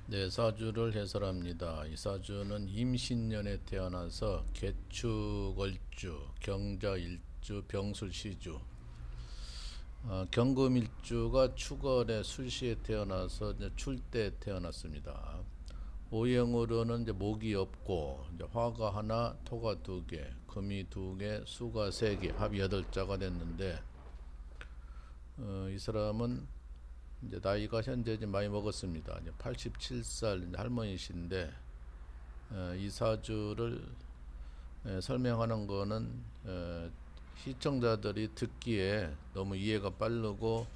네, 사주를 해설합니다. 이 사주는 임신년에 태어나서 개축, 얼주, 경자, 일주, 병술, 시주, 경금 일주가 축월에 술시에 태어나서 이제 출대에 태어났습니다. 오행으로는 이제 목이 없고 이제 화가 하나, 토가 두 개, 금이 두 개, 수가 세 개, 합이 8자가 됐는데 이 사람은 이제 나이가 현재 이제 많이 먹었습니다. 이제 87살 할머니신데 이 사주를 설명하는 거는 시청자들이 듣기에 너무 이해가 빠르고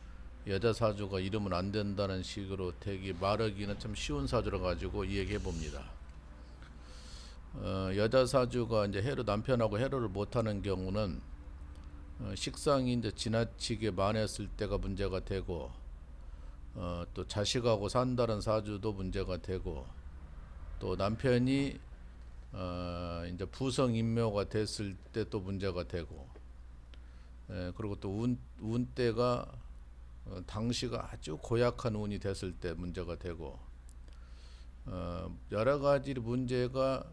여자 사주가 이러면 안 된다는 식으로 되게 말하기는 참 쉬운 사주라 가지고 이야기해 봅니다. 여자 사주가 이제 해로 남편하고 해로를 못하는 경우는 식상이 이제 지나치게 많았을 때가 문제가 되고 또 자식하고 산다는 사주도 문제가 되고 또 남편이 이제 부성인묘가 됐을 때 또 문제가 되고 그리고 또 운때가 당시가 아주 고약한 운이 됐을 때 문제가 되고 여러 가지 문제가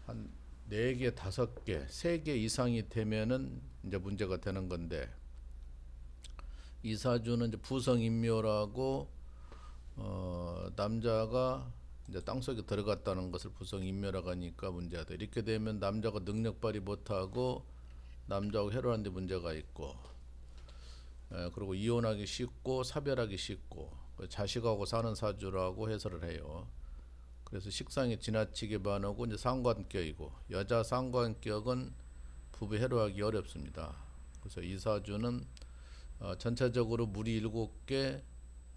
한 4개, 5개, 3개 이상이 되면은 이제 문제가 되는 건데 이 사주는 이제 부성인묘라고 남자가 이제 땅속에 들어갔다는 것을 부성인묘라고 하니까 문제다. 이렇게 되면 남자가 능력 발휘 못하고 남자하고 해로한데 문제가 있고 그리고 이혼하기 쉽고 사별하기 쉽고 자식하고 사는 사주라고 해설을 해요. 그래서 식상이 지나치게 많고 이제 상관격이고 여자 상관격은 부부 해로하기 어렵습니다. 그래서 이 사주는 전체적으로 물이 7개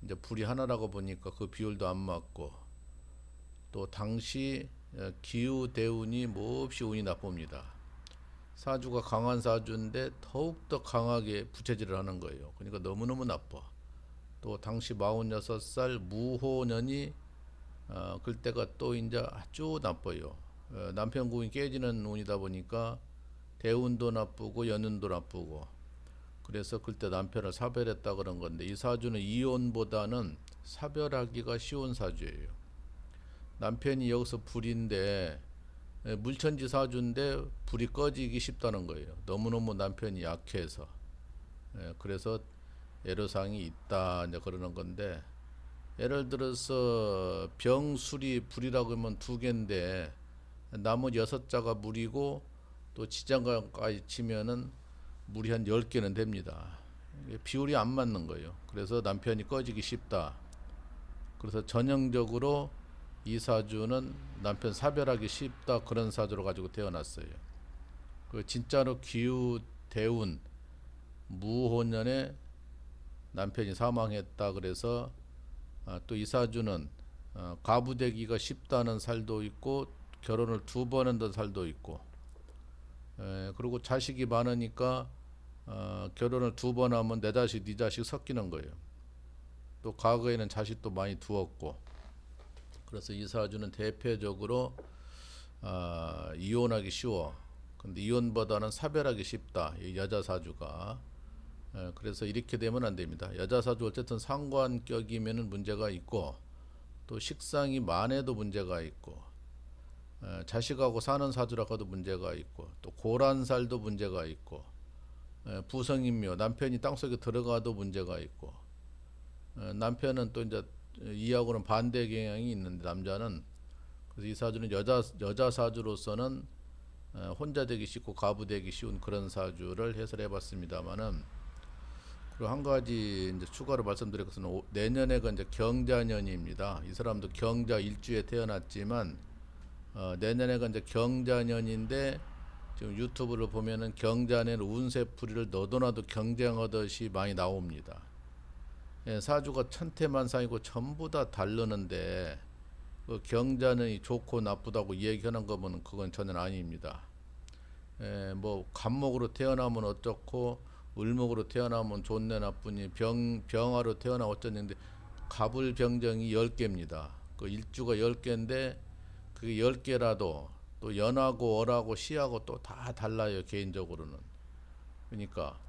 이제 불이 하나라고 보니까 그 비율도 안 맞고 또 당시 기후 대운이 몹시 운이 나쁩니다. 사주가 강한 사주인데 더욱더 강하게 부채질을 하는 거예요. 그러니까 너무너무 나빠. 또 당시 46살 무호년이 그때가 또 이제 아주 나빠요. 남편 구운이 깨지는 운이다 보니까 대운도 나쁘고 연운도 나쁘고 그래서 그때 남편을 사별했다 그런 건데 이 사주는 이혼보다는 사별하기가 쉬운 사주예요. 남편이 여기서 불인데 물천지 사주인데 불이 꺼지기 쉽다는 거예요. 너무너무 남편이 약해서 그래서 애로사항이 있다 이제 그러는 건데 예를 들어서 병술이 불이라고 하면 2개인데 나머지 6자가 물이고 또 지장간까지 치면은 물이 한 10개는 됩니다. 비율이 안 맞는 거예요. 그래서 남편이 꺼지기 쉽다. 그래서 전형적으로 이 사주는 남편 사별하기 쉽다 그런 사주로 가지고 태어났어요. 그 진짜로 기후 대운 무호년에 남편이 사망했다 그래서 또 이 사주는 가부되기가 쉽다는 살도 있고 결혼을 2번 한다는 살도 있고 그리고 자식이 많으니까 결혼을 2번 하면 내 자식 네 자식 섞이는 거예요. 또 과거에는 자식도 많이 두었고 그래서 이 사주는 대표적으로 이혼하기 쉬워. 근데 이혼보다는 사별하기 쉽다. 이 여자 사주가. 그래서 이렇게 되면 안 됩니다. 여자 사주 어쨌든 상관격이면은 문제가 있고 또 식상이 만해도 문제가 있고 자식하고 사는 사주라고도 문제가 있고 또 고란살도 문제가 있고 부성인묘 남편이 땅속에 들어가도 문제가 있고 남편은 또 이제 이하고는 반대 경향이 있는데 남자는 그래서 이 사주는 여자 사주로서는 혼자 되기 쉽고 가부 되기 쉬운 그런 사주를 해설해 봤습니다만은 그리고 한 가지 이제 추가로 말씀드릴 것은 내년에가 이제 경자년입니다. 이 사람도 경자 일주에 태어났지만 내년에가 이제 경자년인데 지금 유튜브를 보면은 경자년 운세풀이를 너도나도 경쟁하듯이 많이 나옵니다. 예, 사주가 천태만상이고 전부 다 다르는데 그 경자년이 좋고 나쁘다고 얘기하는 거 보면 그건 전혀 아닙니다. 뭐 간목으로 태어나면 어떻고 을목으로 태어나면 좋네 나쁘니 병화로 태어나 어쩌는데 갑을병정이 10개입니다. 그 일주가 10개인데 그게 10개라도 또 연하고 월하고 시하고 또 다 달라요 개인적으로는. 그러니까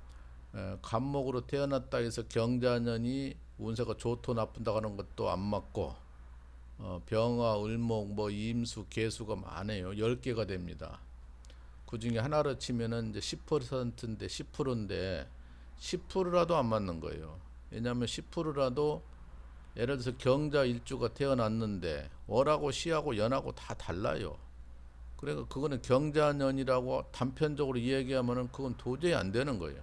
간목으로 태어났다 해서 경자년이 운세가 좋고 나쁜다 하는 것도 안 맞고 병화, 을목, 뭐 임수, 계수가 많아요. 10개가 됩니다. 그 중에 하나로 치면은 이제 10%인데 10%인데 10%라도 안 맞는 거예요. 왜냐하면 10%라도 예를 들어서 경자 일주가 태어났는데 월하고 시하고 연하고 다 달라요. 그러니까 그거는 경자년이라고 단편적으로 이야기하면은 그건 도저히 안 되는 거예요.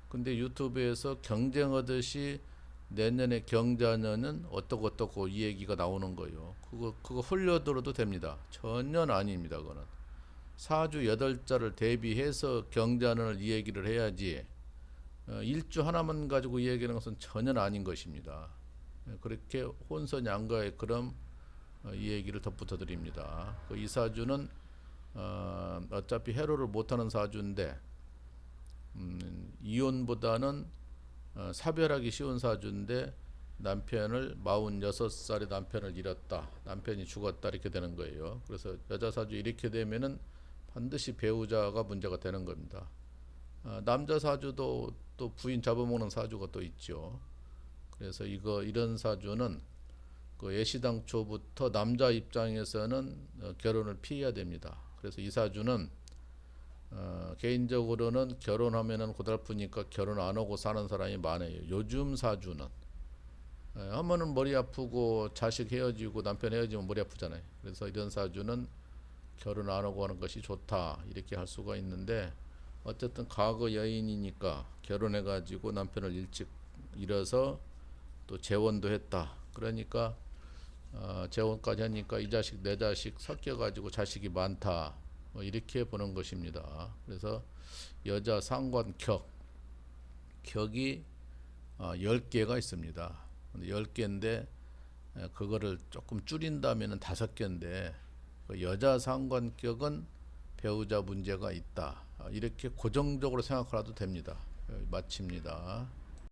근데 유튜브에서 경쟁하듯이 내년에 경자년은 어떻고 이 얘기가 나오는 거예요. 그거 흘려들어도 됩니다. 전혀 아닙니다. 그거는 사주 8자를 대비해서 경자년을 이 얘기를 해야지 일주 하나만 가지고 이 얘기하는 것은 전혀 아닌 것입니다. 그렇게 혼선양가의 그럼 이 얘기를 덧붙여 드립니다. 이 사주는 어차피 해로를 못하는 사주인데 이혼보다는 사별하기 쉬운 사주인데 남편을 46살에 남편을 잃었다. 남편이 죽었다 이렇게 되는 거예요. 그래서 여자 사주 이렇게 되면은 반드시 배우자가 문제가 되는 겁니다. 남자 사주도 또 부인 잡아먹는 사주가 또 있죠. 그래서 이런 사주는 그 예시당초부터 남자 입장에서는 결혼을 피해야 됩니다. 그래서 이 사주는 개인적으로는 결혼하면은 고달프니까 결혼 안 하고 사는 사람이 많아요. 요즘 사주는 하면은 머리 아프고 자식 헤어지고 남편 헤어지면 머리 아프잖아요. 그래서 이런 사주는 결혼 안 하고 하는 것이 좋다 이렇게 할 수가 있는데 어쨌든 과거 여인이니까 결혼해가지고 남편을 일찍 잃어서 또 재혼도 했다. 그러니까 재혼까지 하니까 이 자식 내 자식 섞여가지고 자식이 많다. 뭐 이렇게 보는 것입니다. 그래서 여자 상관격 격이 10개가 있습니다. 10개인데 그거를 조금 줄인다면 5개인데 그 여자 상관격은 배우자 문제가 있다. 이렇게 고정적으로 생각하셔도 됩니다. 마칩니다.